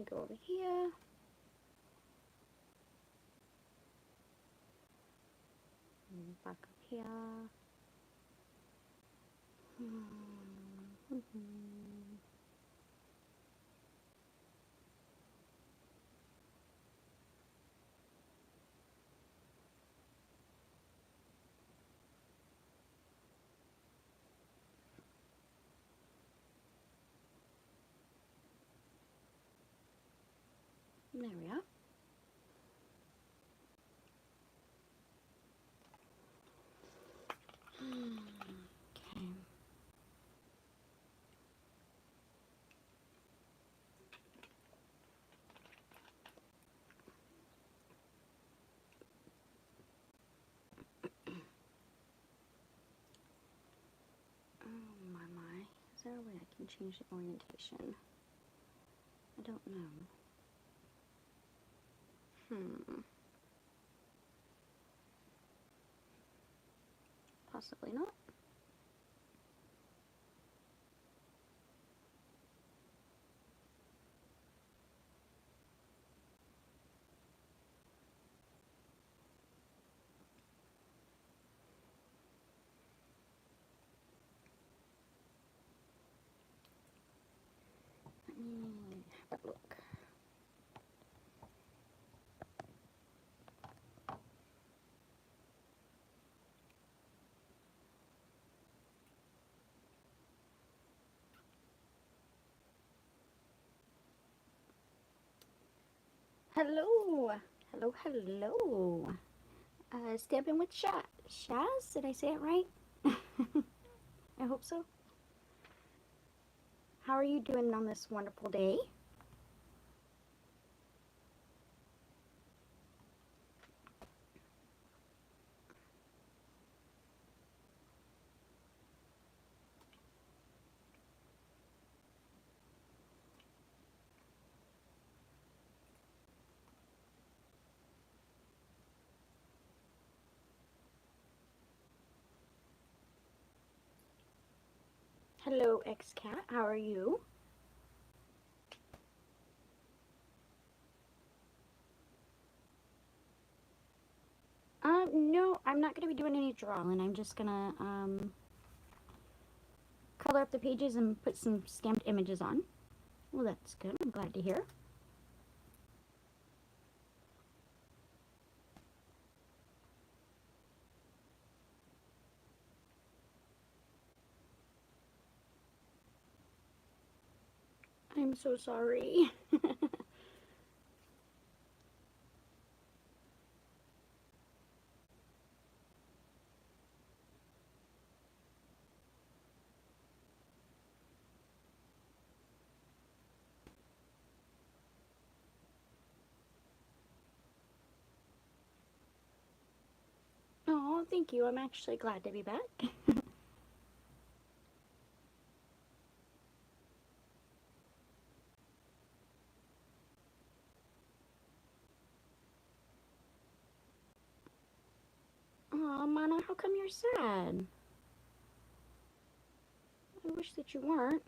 me go over here. And back up here. There we are. Okay. Oh my. Is there a way I can change the orientation? I don't know. Possibly not. Let me have a look. Hello. Hello, hello. Stabbing with Shaz? Did I say it right? I hope so. How are you doing on this wonderful day? Hello, X-Cat. How are you? No, I'm not going to be doing any drawing. I'm just going to, color up the pages and put some stamped images on. Well, that's good. I'm glad to hear. I'm so sorry. Oh, thank you. I'm actually glad to be back. Oh, Mana, how come you're sad? I wish that you weren't.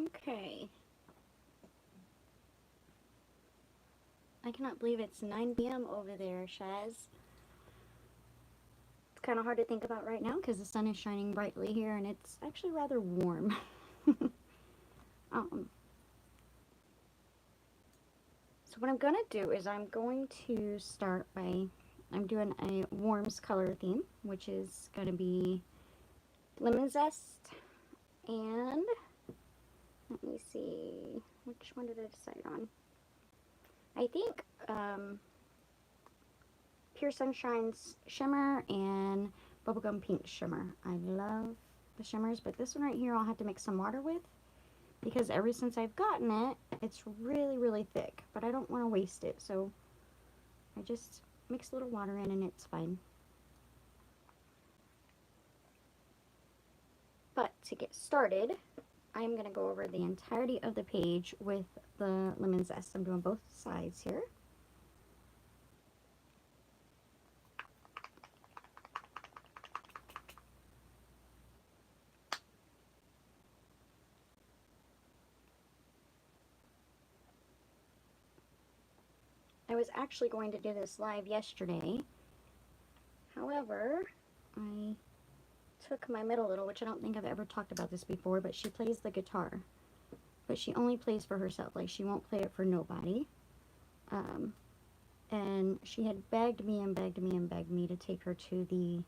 Okay. I cannot believe it's 9 p.m. over there, Shaz. It's kind of hard to think about right now because the sun is shining brightly here and it's actually rather warm. um, so what I'm going to do is I'm going to start by, I'm doing a warms color theme, which is going to be lemon zest, and let me see, which one did I decide on? I think Pure Sunshine's shimmer and Bubblegum Pink shimmer. I love the shimmers, but this one right here I'll have to mix some water with, because ever since I've gotten it, it's really, really thick, but I don't want to waste it, so I just mix a little water in and it's fine. But to get started, I'm going to go over the entirety of the page with the lemon zest. I'm doing both sides here. I was actually going to do this live yesterday. However, I took my middle little, which I don't think I've ever talked about this before, but she plays the guitar. But she only plays for herself. Like, she won't play it for nobody. And she had begged me and begged me and begged me to take her to the,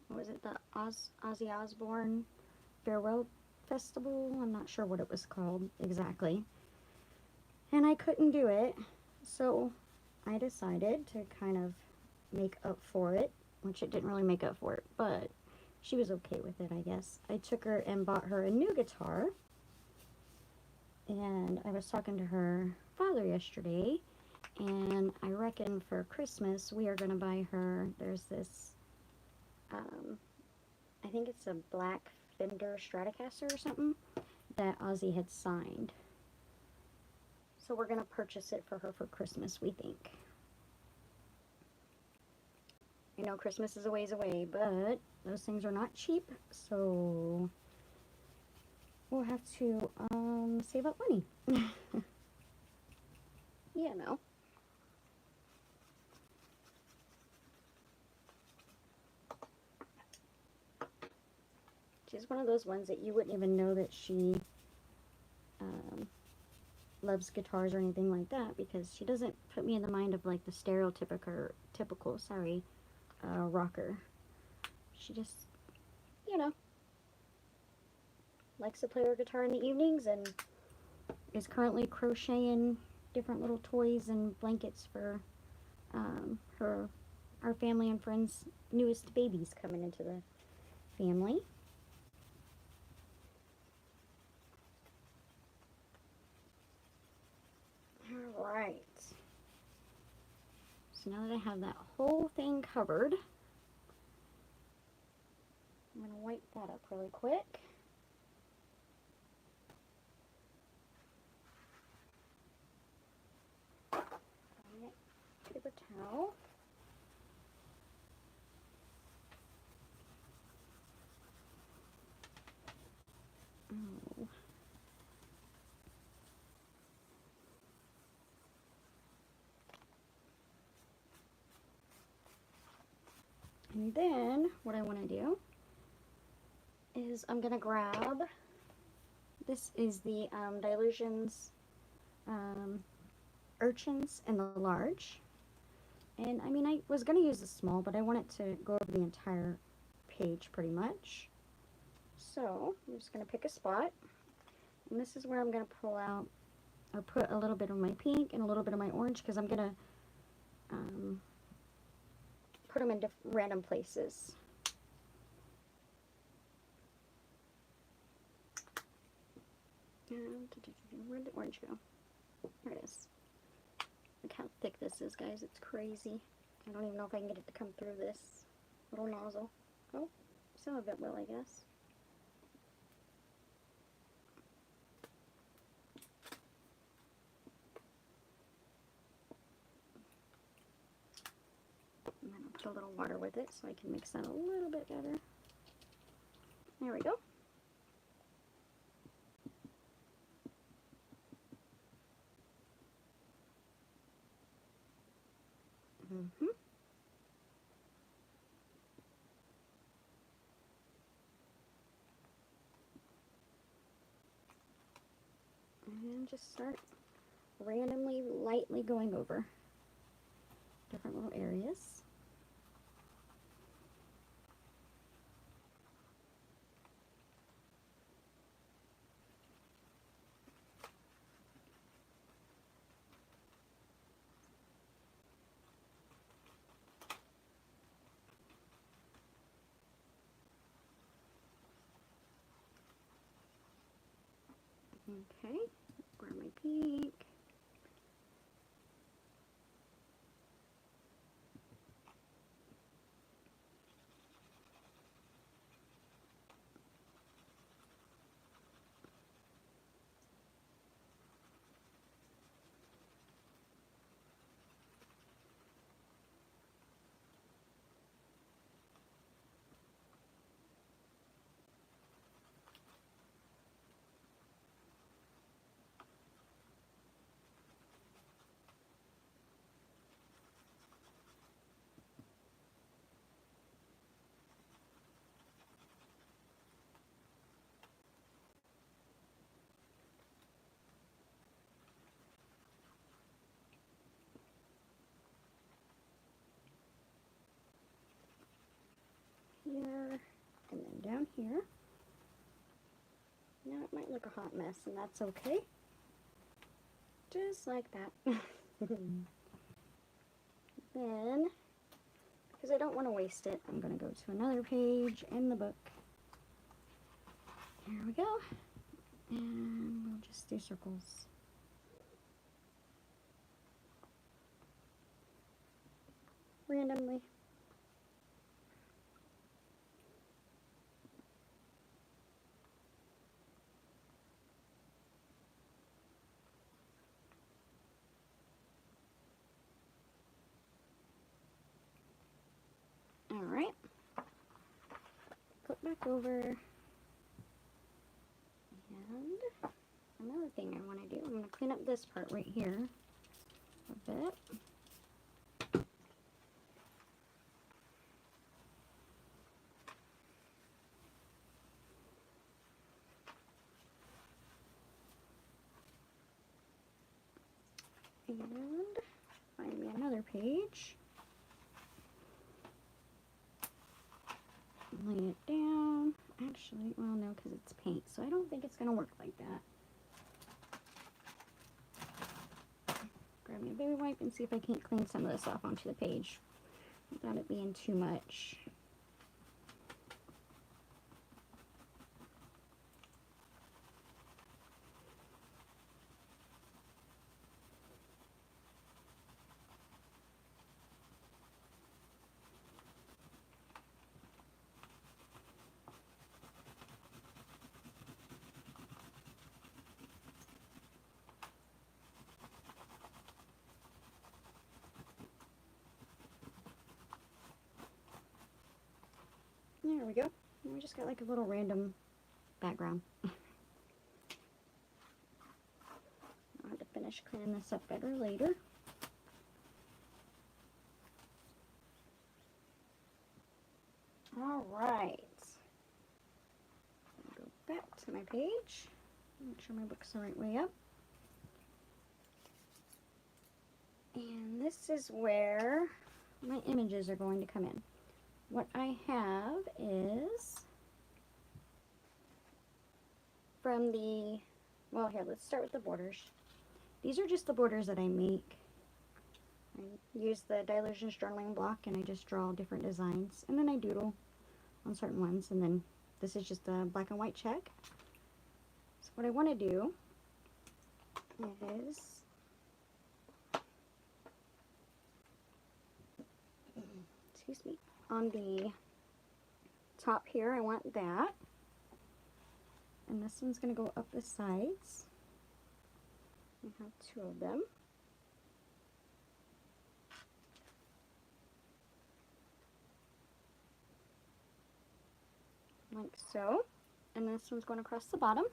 what was it, the Ozzy Osbourne Farewell Festival? I'm not sure what it was called exactly. And I couldn't do it, so I decided to kind of make up for it, which it didn't really make up for it, but she was okay with it, I guess. I took her and bought her a new guitar, and I was talking to her father yesterday, and I reckon for Christmas we are going to buy her, there's this, I think it's a black Fender Stratocaster or something that Ozzy had signed. So we're going to purchase it for her for Christmas, we think. I know Christmas is a ways away, but those things are not cheap, so we'll have to save up money. You know. She's one of those ones that you wouldn't even know that she loves guitars or anything like that, because she doesn't put me in the mind of like the stereotypical, rocker. She just, you know, likes to play her guitar in the evenings and is currently crocheting different little toys and blankets for our family and friends' newest babies coming into the family. Alright. So now that I have that whole thing covered, I'm going to wipe that up really quick. Paper towel. Oh. And then what I want to do is I'm going to grab, this is the Dylusions Urchins in the large. And I mean, I was going to use the small, but I want it to go over the entire page pretty much. So I'm just going to pick a spot. And this is where I'm going to pull out, or put a little bit of my pink and a little bit of my orange, because I'm going to put them in random places. Where'd the orange go? There it is. Look how thick this is, guys. It's crazy. I don't even know if I can get it to come through this little nozzle. Oh, some of it will, I guess. I'm going to put a little water with it so I can mix that a little bit better. There we go. And just start randomly, lightly going over different little areas. Okay, grab my pink. Here, and then down here. Now it might look a hot mess, and that's okay. Just like that. Then, because I don't want to waste it, I'm going to go to another page in the book. Here we go. And we'll just do circles. Randomly. Alright. Flip back over. And another thing I want to do, I'm going to clean up this part right here a bit. And find me another page. Lay it down. Actually, well, no, because it's paint, so I don't think it's going to work like that. Grab me a baby wipe and see if I can't clean some of this off onto the page without it being too much. There we go. And we just got like a little random background. I'll have to finish cleaning this up better later. Alright. Go back to my page. Make sure my book's the right way up. And this is where my images are going to come in. What I have is from the, well, here, let's start with the borders. These are just the borders that I make. I use the Dylusions journaling block and I just draw different designs, and then I doodle on certain ones, and then this is just a black and white check. So what I want to do is excuse me, on the top here I want that, and this one's going to go up the sides. I have two of them. Like so. And this one's going across the bottom.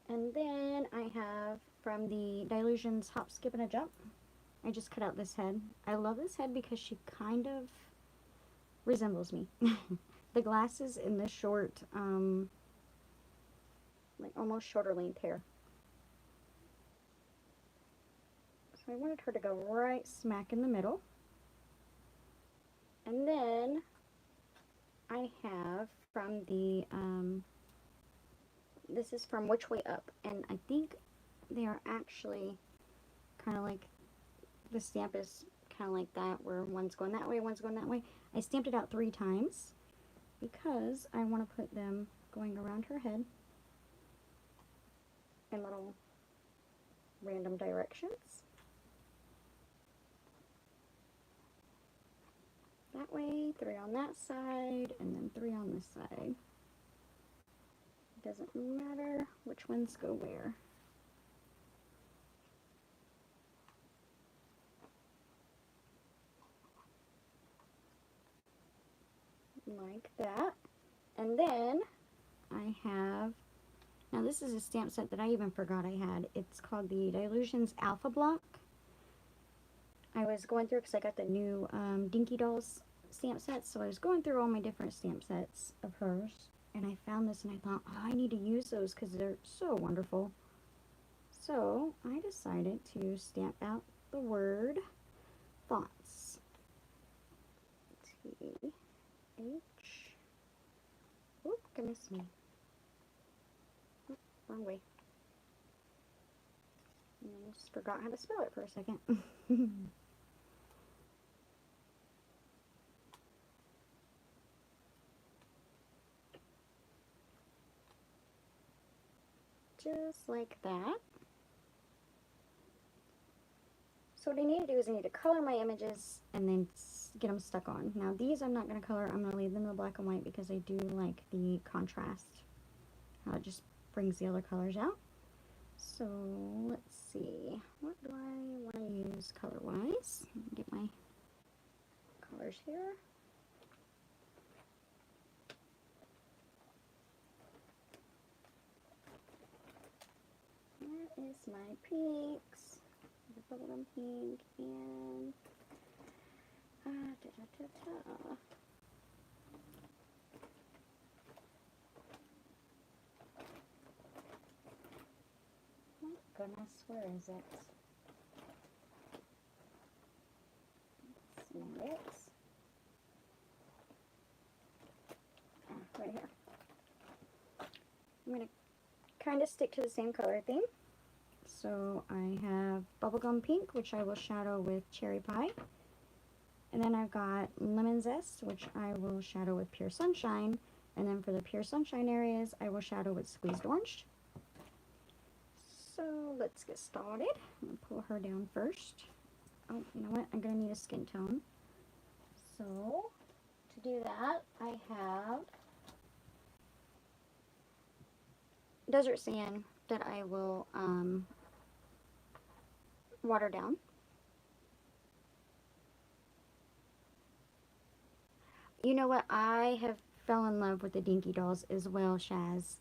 And then I have from the Dylusions Hop, Skip, and a Jump, I just cut out this head. I love this head because she kind of resembles me. The glasses in this short, like almost shoulder length hair. So I wanted her to go right smack in the middle. And then I have from the, this is from Which Way Up, and I think they are actually kind of like, the stamp is kind of like that, where one's going that way, one's going that way. I stamped it out 3 times because I want to put them going around her head in little random directions. That way, 3 on that side, and then 3 on this side. It doesn't matter which ones go where. Like that. And then I have, now this is a stamp set that I even forgot I had. It's called the Dylusions Alpha Block. I was going through, because I got the new Dinky Dolls stamp sets, so I was going through all my different stamp sets of hers, and I found this and I thought, oh, I need to use those because they're so wonderful. So I decided to stamp out the word thoughts. T-H. Oh, goodness me. Oh, wrong way. I almost forgot how to spell it for a second. Just like that. So what I need to do is I need to color my images and then get them stuck on. Now these I'm not going to color. I'm going to leave them in the black and white because I do like the contrast. How it just brings the other colors out. So let's see. What do I want to use color-wise? Get my colors here. Where is my pinks? The bubblegum pink and my goodness, where is it? It's not it. Right here. I'm going to kind of stick to the same color theme. So I have bubblegum pink, which I will shadow with cherry pie. And then I've got lemon zest, which I will shadow with pure sunshine. And then for the pure sunshine areas, I will shadow with squeezed orange. So let's get started. I'm going to pull her down first. Oh, you know what? I'm going to need a skin tone. So to do that, I have desert sand that I will water down. You know what? I have fell in love with the Dinky Dolls as well, Shaz.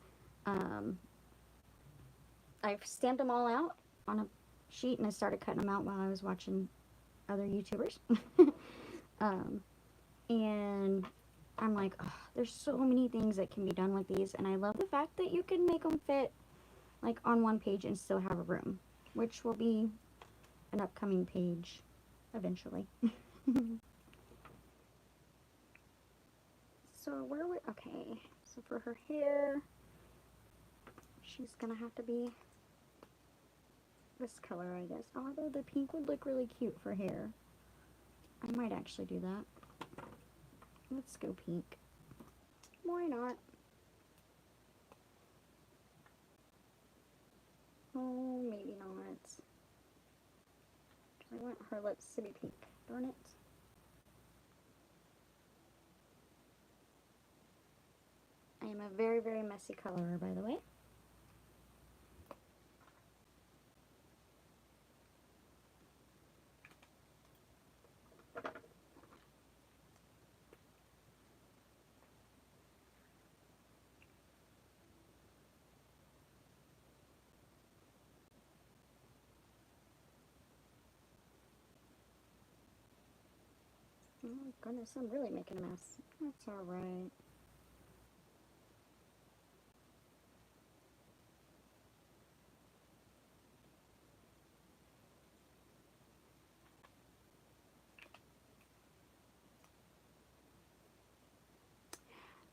I've stamped them all out on a sheet and I started cutting them out while I was watching other YouTubers. And I'm like, oh, there's so many things that can be done with these, and I love the fact that you can make them fit like on one page and still have a room, which will be an upcoming page eventually. So where we, okay, so for her hair, she's gonna have to be this color, I guess. Although the pink would look really cute for hair. I might actually do that. Let's go pink. Why not? Oh, maybe not. I want her lips to be pink. Darn it. I am a very, very messy colorer, by the way. Oh goodness, I'm really making a mess. That's alright.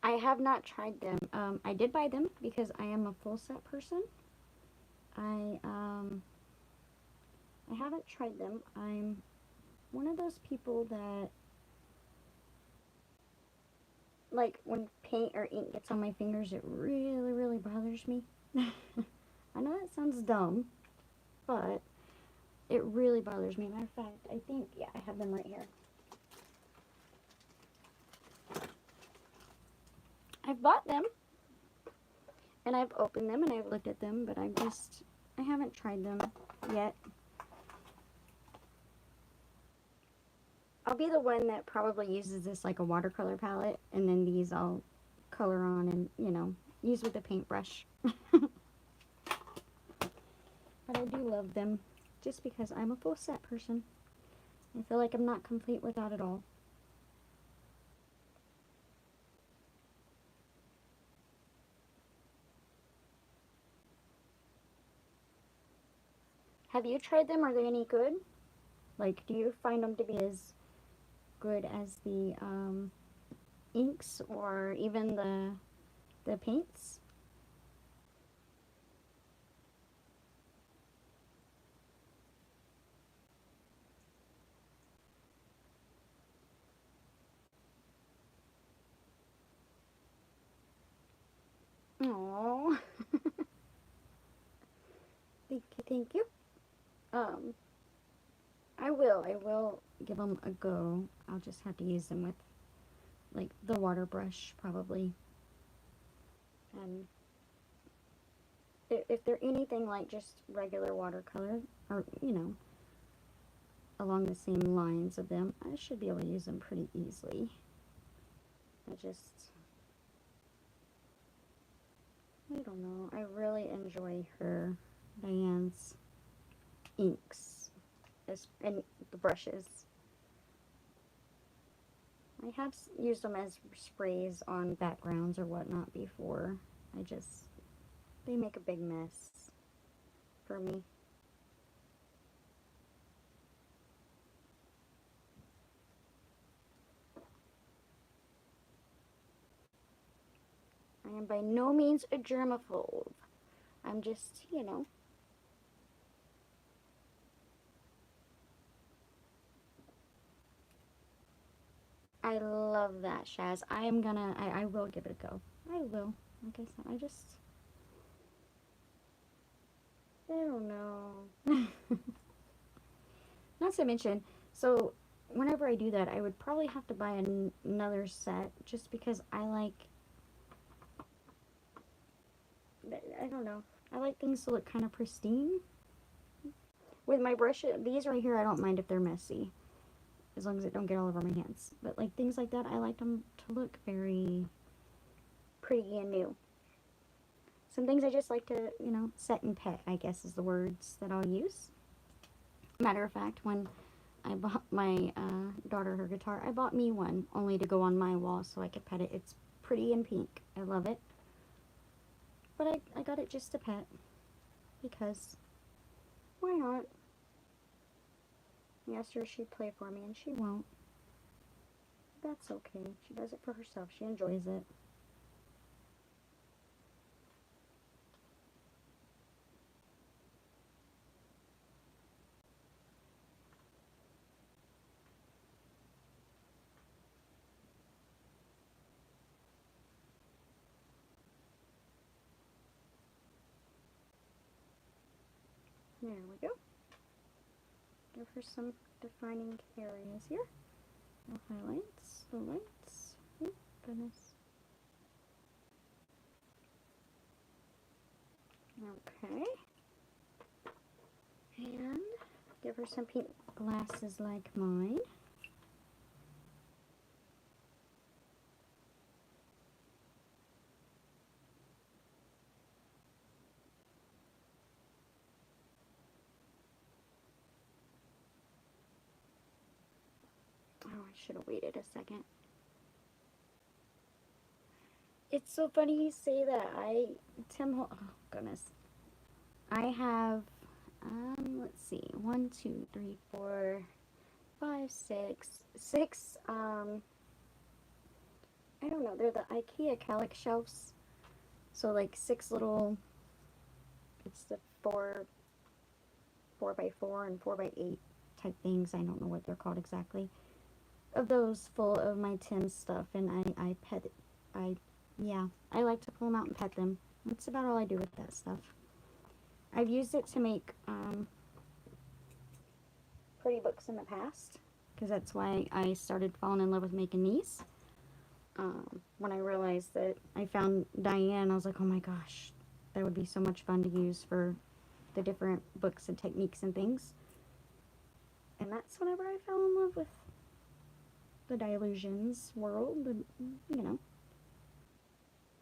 I have not tried them. I did buy them because I am a full set person. I haven't tried them. I'm one of those people that like when paint or ink gets on my fingers, it really, really bothers me. I know that sounds dumb, but it really bothers me. Matter of fact, I think, yeah, I have them right here. I've bought them, and I've opened them, and I've looked at them, but I haven't tried them yet. I'll be the one that probably uses this like a watercolor palette, and then these I'll color on and, you know, use with a paintbrush. But I do love them, just because I'm a full set person. I feel like I'm not complete without it all. Have you tried them? Are they any good? Like, do you find them to be as good as the inks or even the paints? Oh, thank you, thank you. Um, I will give them a go. I'll just have to use them with like the water brush probably. And if they're anything like just regular watercolor, or you know, along the same lines of them, I should be able to use them pretty easily. I don't know. I really enjoy her, Diane's inks and the brushes. I have used them as sprays on backgrounds or whatnot before. I just, they make a big mess for me. I am by no means a germaphobe. I'm just, you know. I love that, Shaz. I will give it a go. I will. Like I said, I don't know. Not to mention, so whenever I do that, I would probably have to buy another set just because I don't know. I like things to look kind of pristine. With my brushes, these right here, I don't mind if they're messy, as long as it don't get all over my hands. But like things like that, I like them to look very pretty and new. Some things I just like to, you know, set and pet, I guess is the words that I'll use. Matter of fact, when I bought my daughter her guitar, I bought me one only to go on my wall so I could pet it. It's pretty and pink. I love it. But I got it just to pet because why not? I asked her if she'd play for me and she won't. That's okay. She does it for herself. She enjoys it. There we go. Give her some defining areas here. The highlights, the lights. Oh, goodness. Okay. And give her some pink glasses like mine. Oh, I should have waited a second. It's so funny you say that. Oh goodness. I have, let's see, 6, I don't know, they're the IKEA Kallax shelves. So like 6 little, it's the 4 by 4 and 4 by 8 type things. I don't know what they're called exactly. of those full of my Tim stuff, and yeah, I like to pull them out and pet them. That's about all I do with that stuff. I've used it to make pretty books in the past, because that's why I started falling in love with making these. When I realized that I found Diane, I was like, oh my gosh, that would be so much fun to use for the different books and techniques and things. And that's whenever I fell in love with the Dylusions world, and, you know.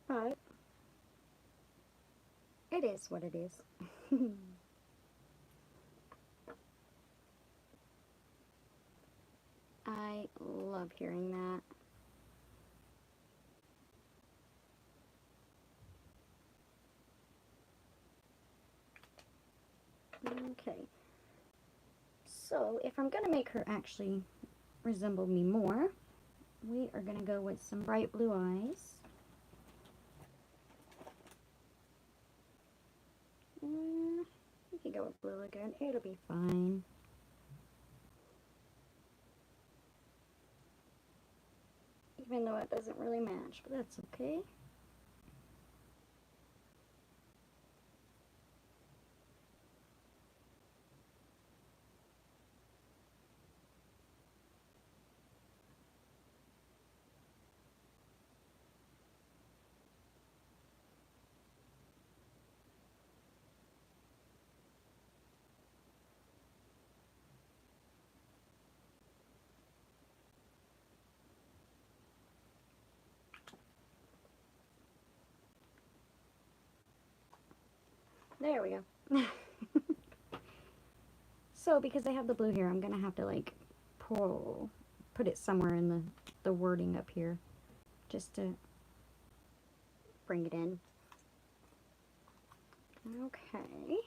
But it is what it is. I love hearing that. Okay. So, if I'm going to make her actually resemble me more, we are going to go with some bright blue eyes. We can go with blue again. It'll be fine. Even though it doesn't really match, but that's okay. There we go. So, because I have the blue here, I'm going to have to, like, put it somewhere in the wording up here, just to bring it in. Okay. Let me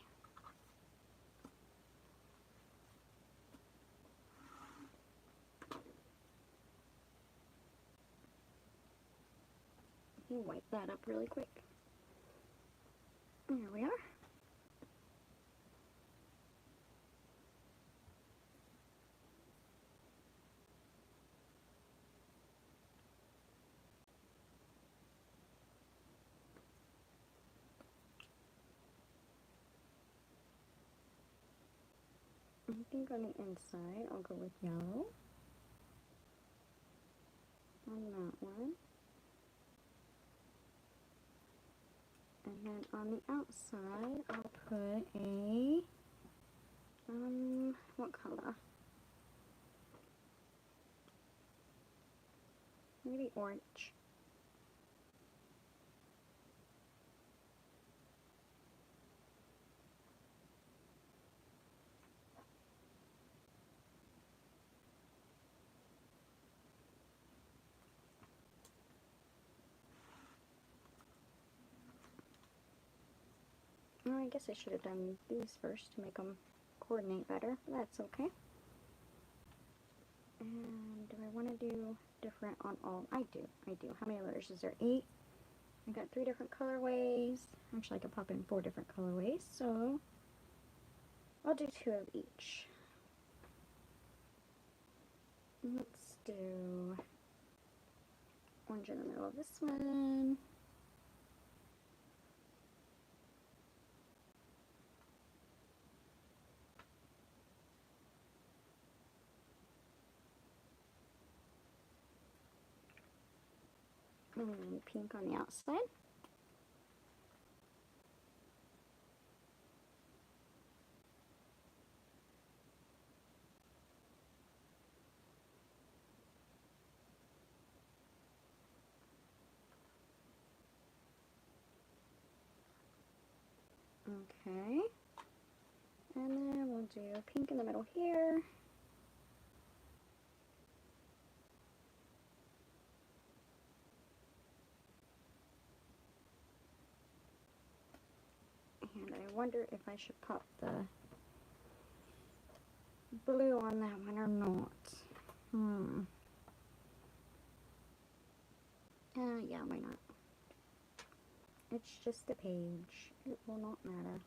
wipe that up really quick. There we are. I think on the inside, I'll go with yellow. On that one. And then on the outside, I'll put a, what color? Maybe orange. I guess I should have done these first to make them coordinate better, but that's okay. And do I want to do different on all? I do. How many letters is there? 8. I got 3 different colorways. Actually, I could pop in 4 different colorways, so I'll do 2 of each. Let's do orange in the middle of this one. And pink on the outside. Okay. And then we'll do pink in the middle here. And I wonder if I should pop the blue on that one or not. Yeah, why not? It's just a page. It will not matter.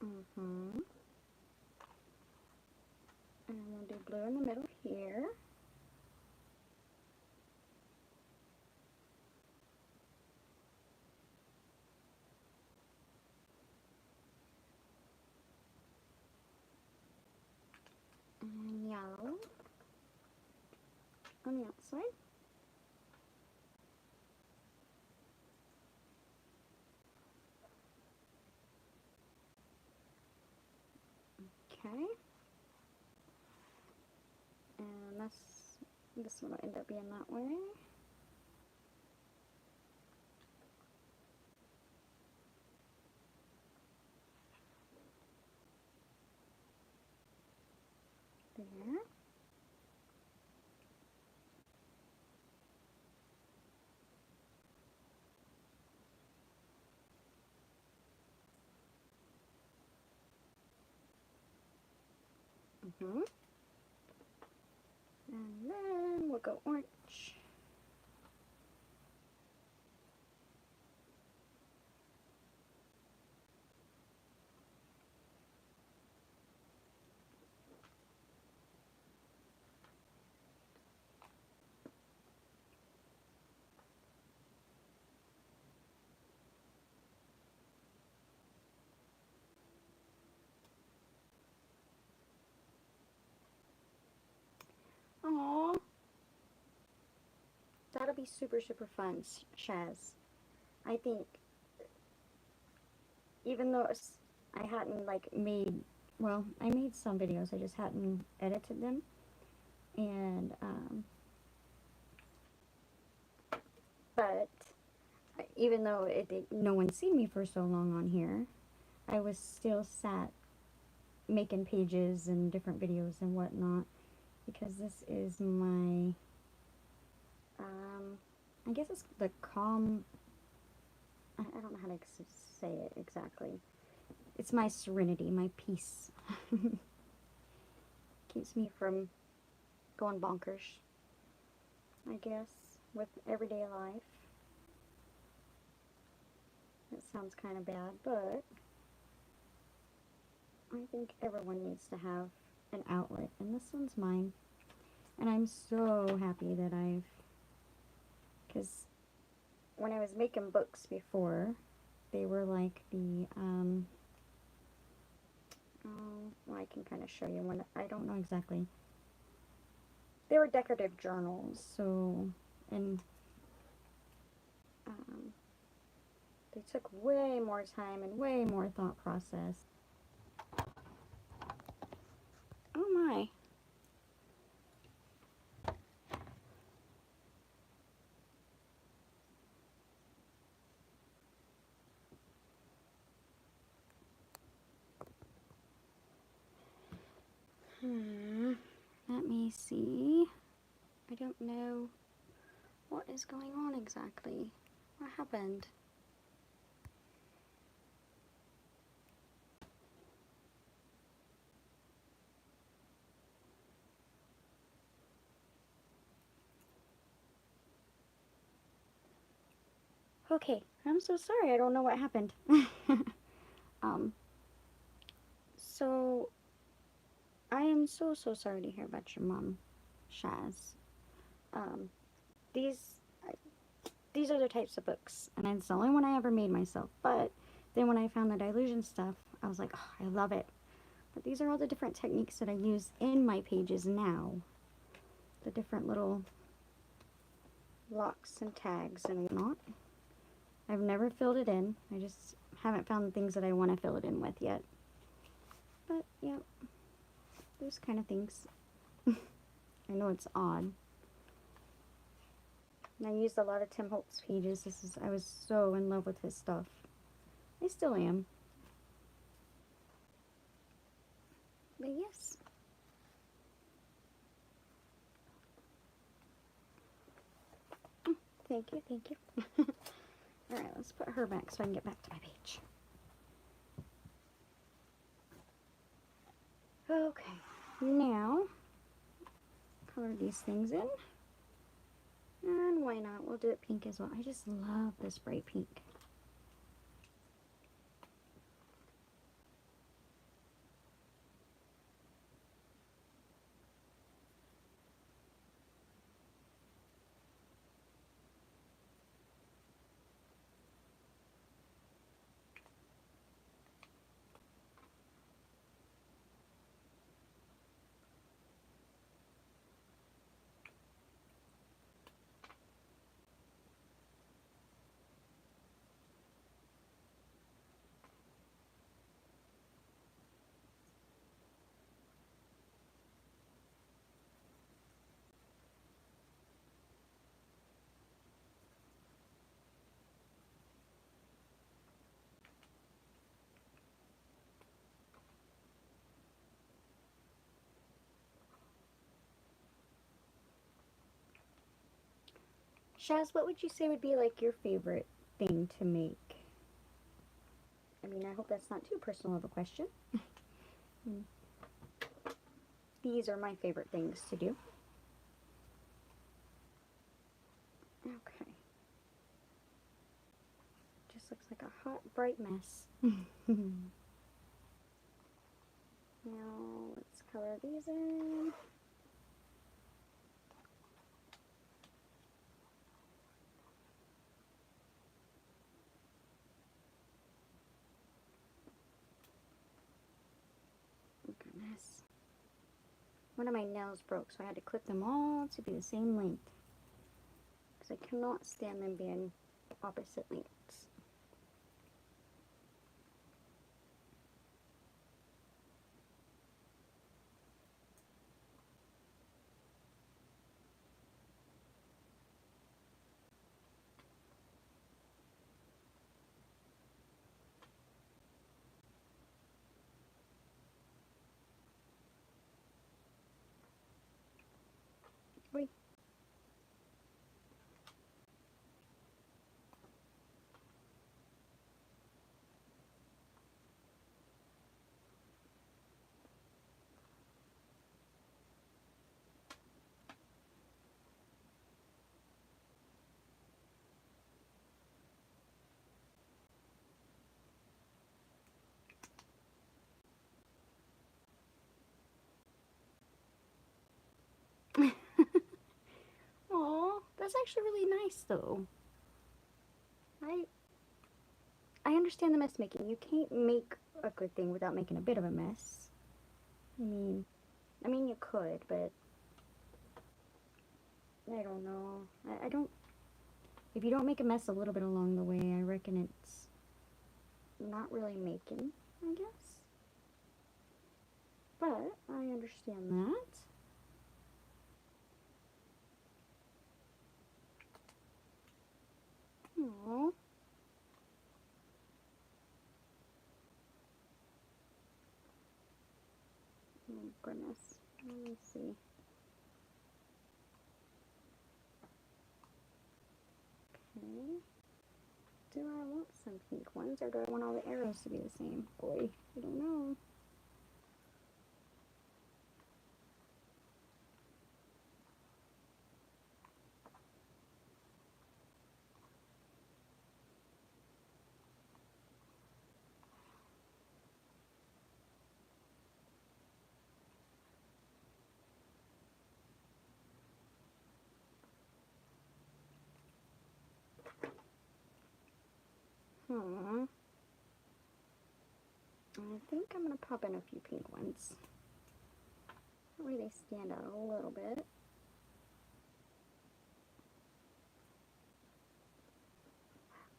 Mm-hmm. And we'll do blue in the middle here. And yellow on the outside. Okay. And this one will end up being that way. There. Mm-hmm. And then we'll go orange. Aww. That'll be super, super fun, Shaz. I think, even though I hadn't, like, well, I made some videos, I just hadn't edited them. And, but, even though no one's seen me for so long on here, I was still sat making pages and different videos and whatnot, because this is my, I guess it's the calm, I don't know how to say it exactly. It's my serenity, my peace. Keeps me from going bonkers, I guess, with everyday life. It sounds kind of bad, but I think everyone needs to have an outlet, and this one's mine. And I'm so happy that because when I was making books before, they were like the, oh, well, I can kind of show you one. I don't know exactly. They were decorative journals, so, and they took way more time and way more thought process. Oh my. Let me see. I don't know what is going on exactly. What happened? Okay, I'm so sorry. I don't know what happened. um, so I am so, so sorry to hear about your mom, Shaz. Um, these, these are the types of books, and it's the only one I ever made myself. But then when I found the Dylusion stuff, I was like, oh, I love it. But these are all the different techniques that I use in my pages now. The different little locks and tags and whatnot. I've never filled it in. I just haven't found the things that I want to fill it in with yet. But, yeah, those kind of things. I know it's odd. And I used a lot of Tim Holtz pages. I was so in love with his stuff. I still am. But yes. Thank you, thank you. Alright, let's put her back so I can get back to my page. Okay, now, color these things in. And why not? We'll do it pink as well. I just love this bright pink. Shaz, what would you say would be like your favorite thing to make? I mean, I hope that's not too personal of a question. These are my favorite things to do. Okay. Just looks like a hot, bright mess. Now, let's color these in. Oh, goodness. One of my nails broke, so I had to clip them all to be the same length. Because I cannot stand them being opposite lengths. Wait. Aw, that's actually really nice though. I I understand the mess making. You can't make a good thing without making a bit of a mess. I mean, you could, but I don't know. I don't. If you don't make a mess a little bit along the way, I reckon it's not really making, I guess. But I understand that. Aww. Oh, goodness. Let me see. Okay. Do I want some pink ones, or do I want all the arrows to be the same? Boy, I don't know. Hmm. I think I'm going to pop in a few pink ones. That way they stand out a little bit.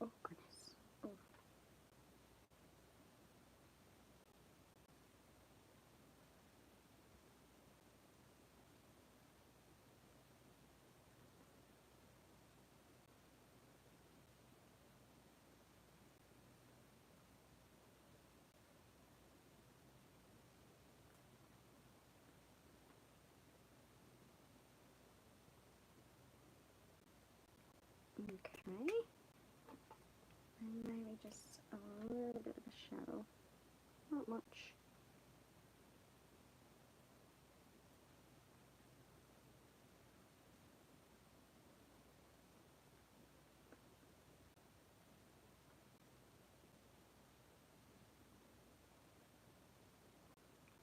Oh, goodness. Oh. Okay. And maybe just a little bit of a shadow. Not much.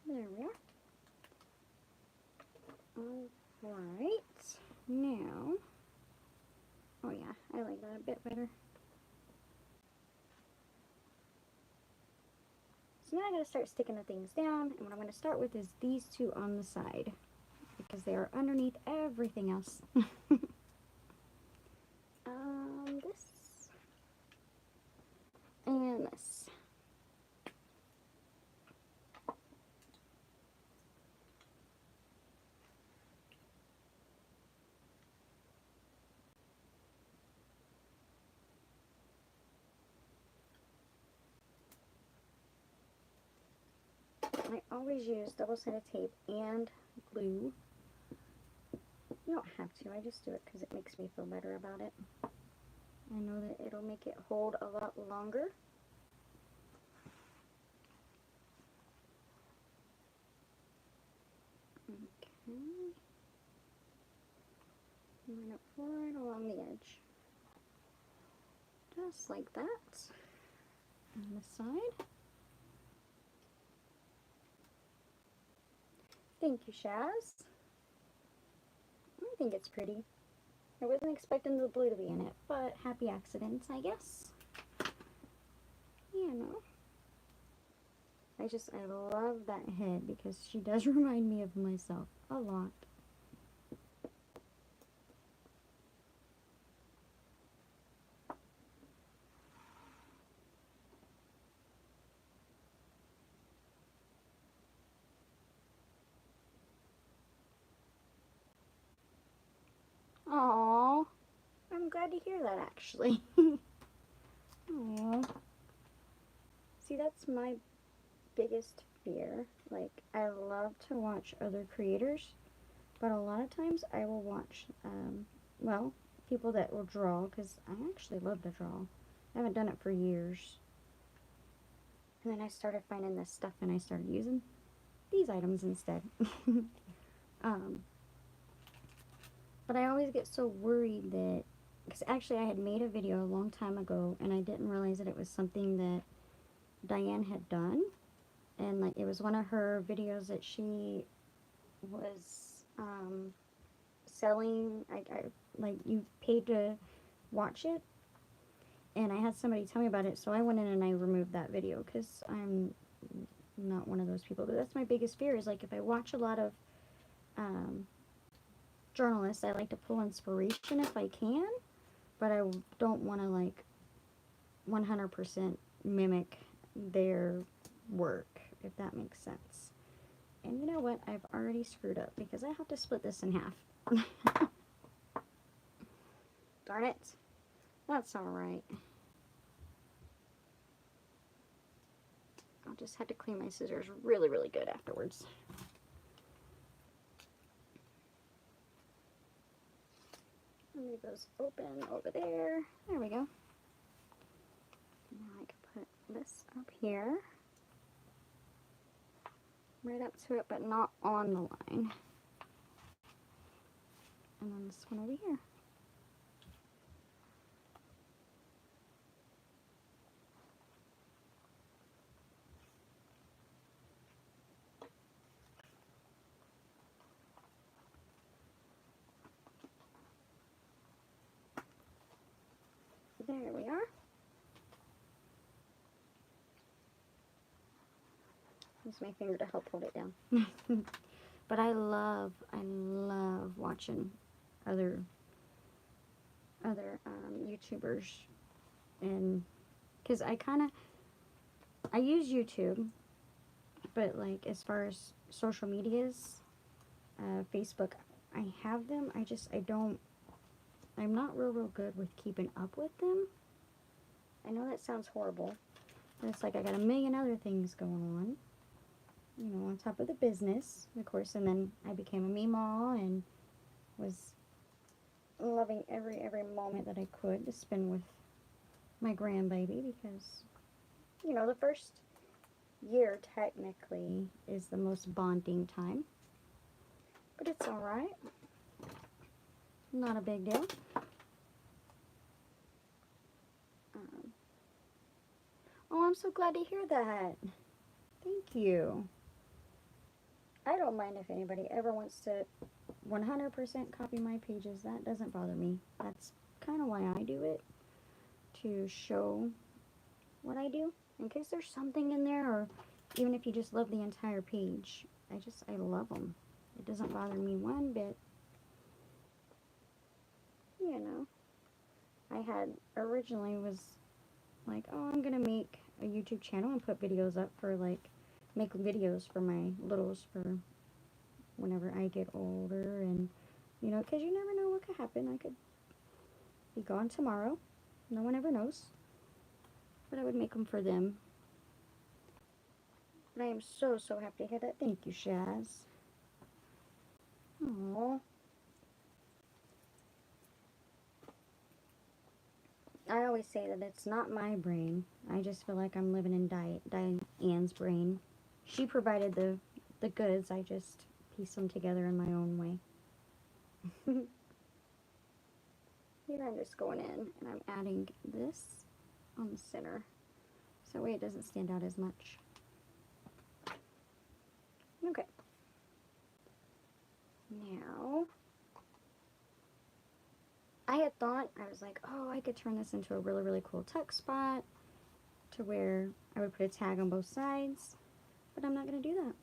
There we are. Alright. Now, oh yeah, I like that a bit better. So now I gotta start sticking the things down, and what I'm gonna start with is these two on the side, because they are underneath everything else. This and this. I always use double-sided tape and glue You don't have to. I just do it because it makes me feel better about it. I know that it'll make it hold a lot longer. Okay. Line up right along the edge. Just like that. On the side. Thank you, Shaz. I think it's pretty. I wasn't expecting the blue to be in it, but happy accidents, I guess. You know. I love that head because she does remind me of myself a lot. Aww. I'm glad to hear that, actually. Aww. See, that's my biggest fear. Like, I love to watch other creators, but a lot of times I will watch, well, people that will draw, because I actually love to draw. I haven't done it for years. And then I started finding this stuff, and I started using these items instead. But I always get so worried that, because actually I had made a video a long time ago, and I didn't realize that it was something that Diane had done. And like, it was one of her videos that she was selling. Like, you paid to watch it, and I had somebody tell me about it, so I went in and I removed that video because I'm not one of those people. But that's my biggest fear, is like, if I watch a lot of journalists, I like to pull inspiration if I can, but I don't want to like 100% mimic their work, if that makes sense. And you know what? I've already screwed up because I have to split this in half. Darn it. That's alright. I'll just have to clean my scissors really, really good afterwards. Leave those open over there. There we go. Now I can put this up here. Right up to it, but not on the line. And then this one over here. There we are. Use my finger to help hold it down. But I love watching other YouTubers, and because I use YouTube, but like, as far as social medias, Facebook, I have them. I'm not real good with keeping up with them. I know that sounds horrible, but it's like I got a million other things going on, you know, on top of the business, of course. And then I became a Meemaw and was loving every moment that I could to spend with my grandbaby, because, you know, the first year technically is the most bonding time, but it's alright. Not a big deal. Oh, I'm so glad to hear that. Thank you. I don't mind if anybody ever wants to 100% copy my pages. That doesn't bother me. That's kind of why I do it, to show what I do, in case there's something in there, or even if you just love the entire page. I love them. It doesn't bother me one bit. You know, I had originally was like, oh, I'm gonna make a YouTube channel and put videos up for, like, make videos for my littles for whenever I get older, and, you know, because you never know what could happen. I could be gone tomorrow. No one ever knows. But I would make them for them. But I am so happy to hear that. Thank you, Shaz. Aww. I always say that it's not my brain. I just feel like I'm living in Diane's brain. She provided the goods. I just piece them together in my own way. Here I'm just going in and I'm adding this on the center. So that way it doesn't stand out as much. Okay. Now, I had thought, I was like, oh, I could turn this into a really, really cool tuck spot to where I would put a tag on both sides, but I'm not going to do that.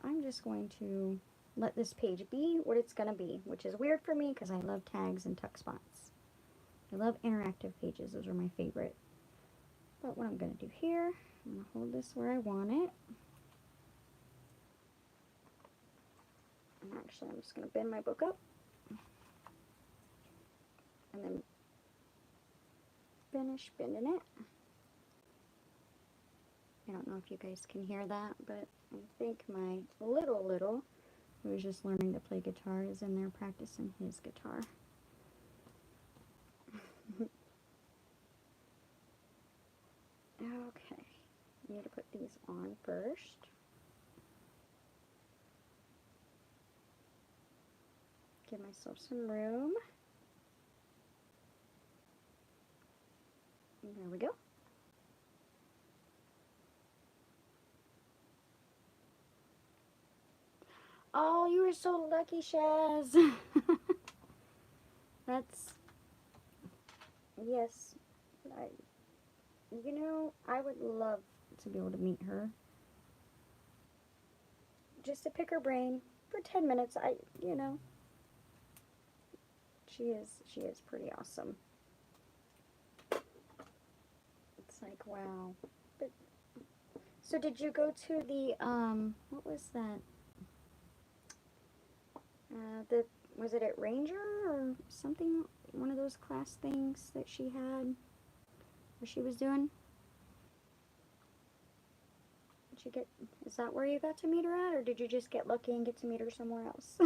I'm just going to let this page be what it's going to be, which is weird for me because I love tags and tuck spots. I love interactive pages. Those are my favorite. But what I'm going to do here, I'm going to hold this where I want it. And actually, I'm just going to bend my book up. And then finish bending it. I don't know if you guys can hear that, but I think my little, who is just learning to play guitar, is in there practicing his guitar. Okay, I need to put these on first. Give myself some room. And there we go. Oh, you were so lucky, Shaz. That's, yes. I would love to be able to meet her. Just to pick her brain for 10 minutes. She is pretty awesome. It's like, wow. But, so did you go to the, what was that? Was it at Ranger or something? One of those class things that she had, or she was doing? Is that where you got to meet her at, or did you just get lucky and get to meet her somewhere else?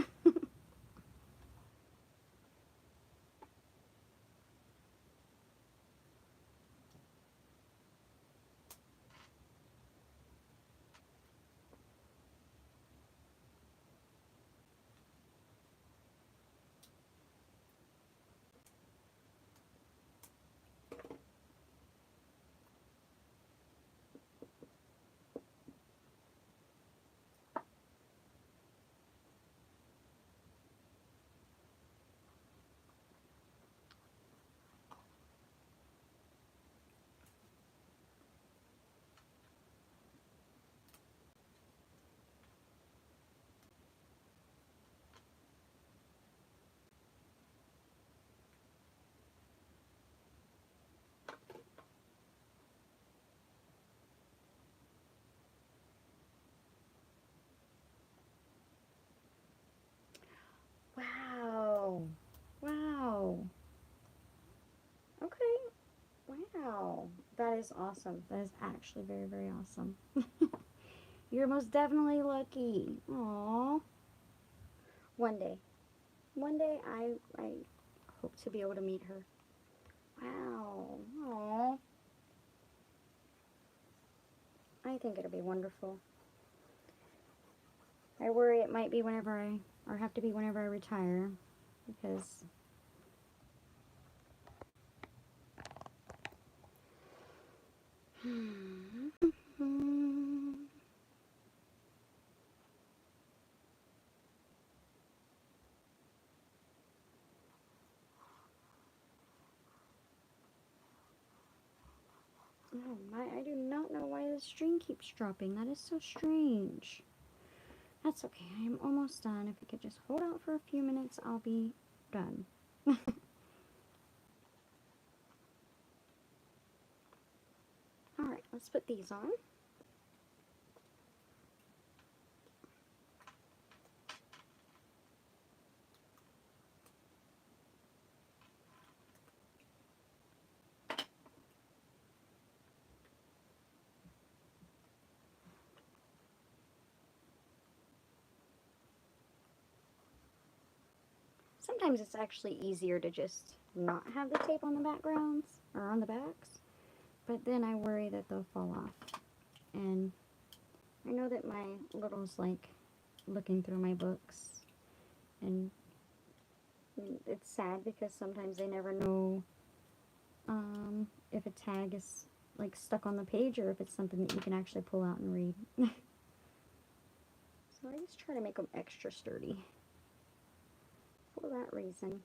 Wow. Wow. Okay. Wow. That is awesome. That is actually very, very awesome. You're most definitely lucky. Aww. One day. One day I hope to be able to meet her. Wow. Aww. I think it'll be wonderful. I worry it might be or have to be whenever I retire, because oh my, I do not know why the string keeps dropping. That is so strange. That's okay. I am almost done. If you could just hold out for a few minutes, I'll be done. Alright, let's put these on. sometimes it's actually easier to just not have the tape on the backgrounds, or on the backs, but then I worry that they'll fall off. And I know that my littles like looking through my books, and it's sad because sometimes they never know if a tag is like stuck on the page or if it's something that you can actually pull out and read. So I just try to make them extra sturdy for that reason.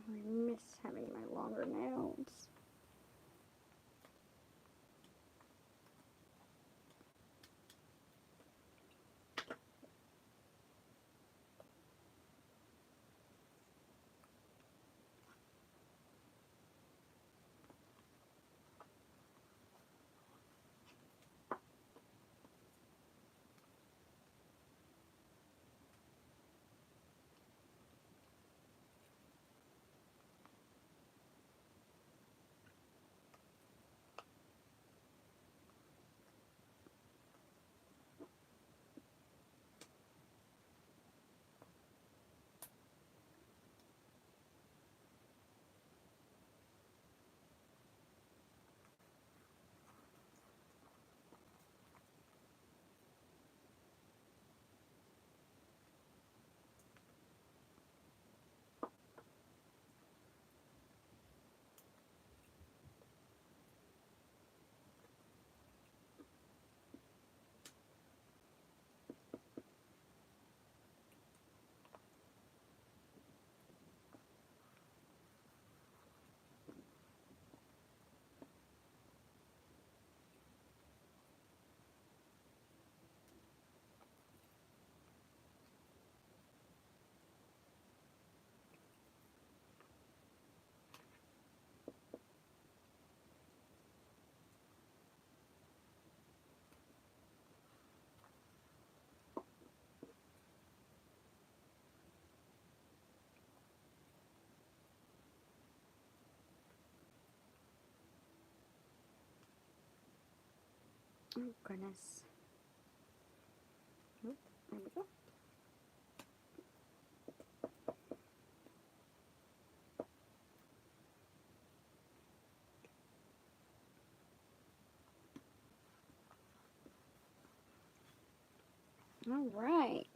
I miss having my longer nails. Oh goodness. Oh, there we go. All right.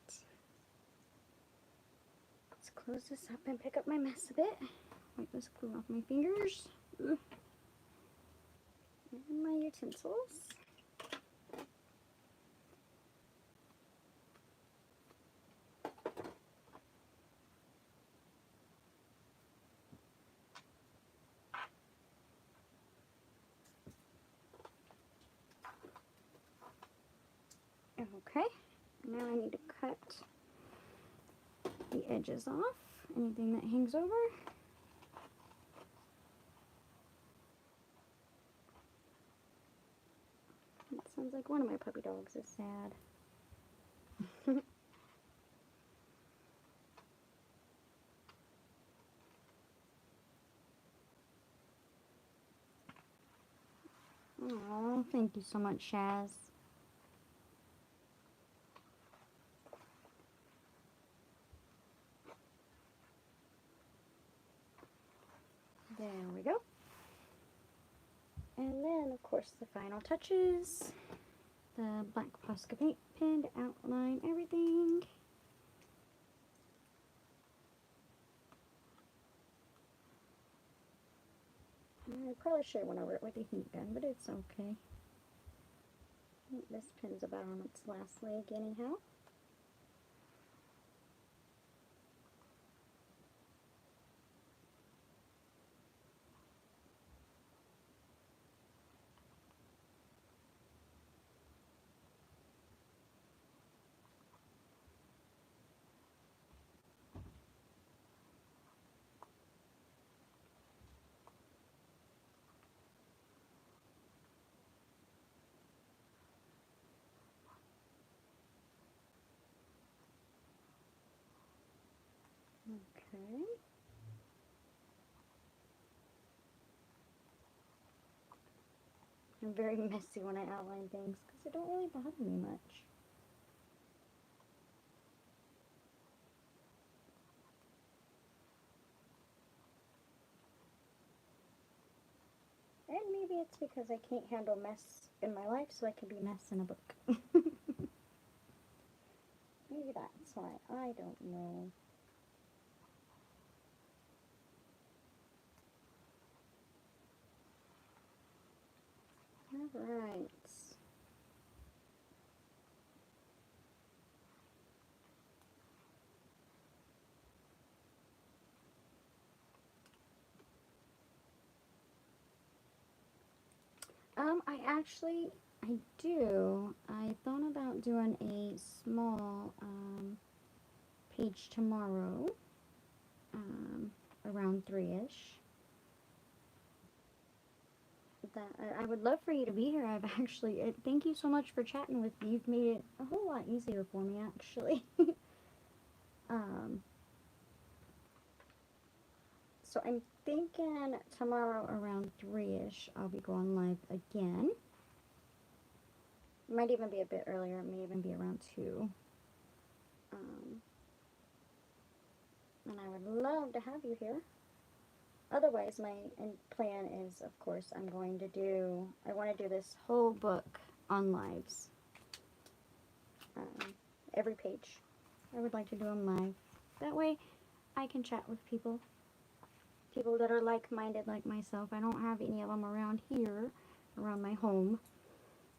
Let's close this up and pick up my mess a bit. Wipe this glue off my fingers. Ugh. And my utensils. Okay, now I need to cut the edges off, anything that hangs over. It sounds like one of my puppy dogs is sad. Oh, thank you so much, Shaz. There we go. And then, of course, the final touches. The black Posca paint pen to outline everything. I probably should have went over it with a heat gun, but it's okay. I think this pen's about on its last leg anyhow. I'm very messy when I outline things because it don't really bother me much. And maybe it's because I can't handle mess in my life, so I can be mess in a book. Maybe that's why. I don't know. Alright. I do. I thought about doing a small page tomorrow, around 3-ish. That I would love for you to be here. I've actually, thank you so much for chatting with me. You've made it a whole lot easier for me, actually. um, so I'm thinking tomorrow around 3-ish, I'll be going live again. Might even be a bit earlier. It may even be around 2. And I would love to have you here. Otherwise, my plan is, of course, I want to do this whole book on lives. Every page. I would like to do them live. That way, I can chat with people. People that are like-minded like myself. I don't have any of them around here, around my home,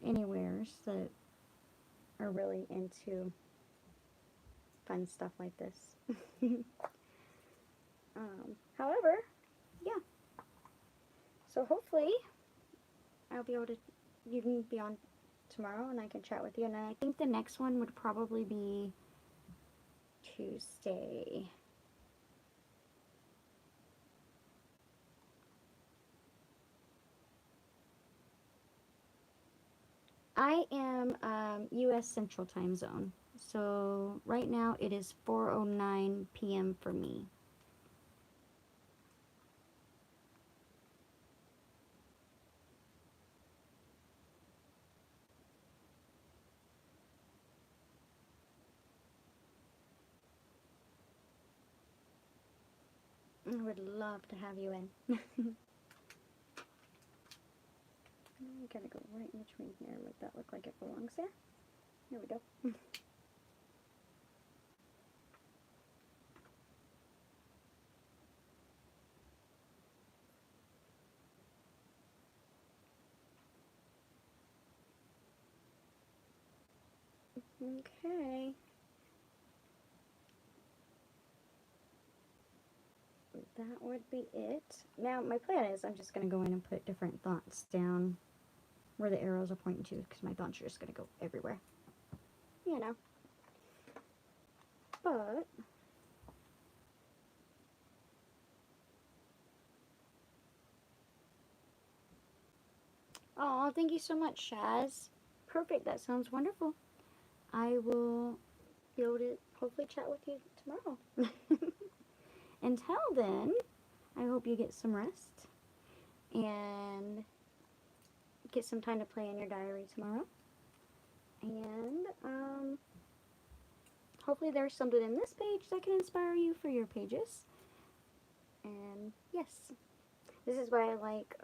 anywhere, that are really into fun stuff like this. However, yeah. So hopefully, you can be on tomorrow and I can chat with you. And I think the next one would probably be Tuesday. I am U.S. Central Time Zone. So right now it is 4:09 p.m. for me. I would love to have you in. I gotta go right in between here, make that look like it belongs there. There we go. Okay. That would be it. Now, my plan is I'm just going to go in and put different thoughts down where the arrows are pointing to, because my thoughts are just going to go everywhere. You know. But oh, thank you so much, Shaz. Perfect. That sounds wonderful. I will be able to hopefully chat with you tomorrow. Until then, I hope you get some rest and get some time to play in your diary tomorrow. And hopefully there's something in this page that can inspire you for your pages. And yes, this is why I like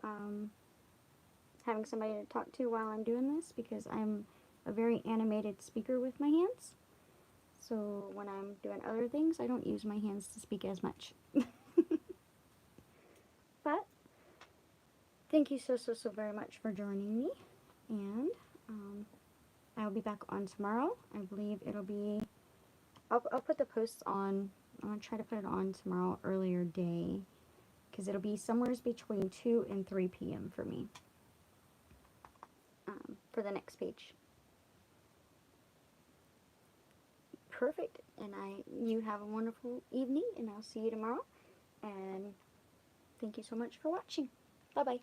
having somebody to talk to while I'm doing this, because I'm a very animated speaker with my hands. So when I'm doing other things, I don't use my hands to speak as much. But thank you so very much for joining me. And I'll be back on tomorrow. I believe it'll be... I'll put the posts on. I'm going to try to put it on tomorrow earlier day, because it'll be somewhere between 2 and 3 p.m. for me. For the next page. Perfect. And you have a wonderful evening, and I'll see you tomorrow. And thank you so much for watching. Bye-bye.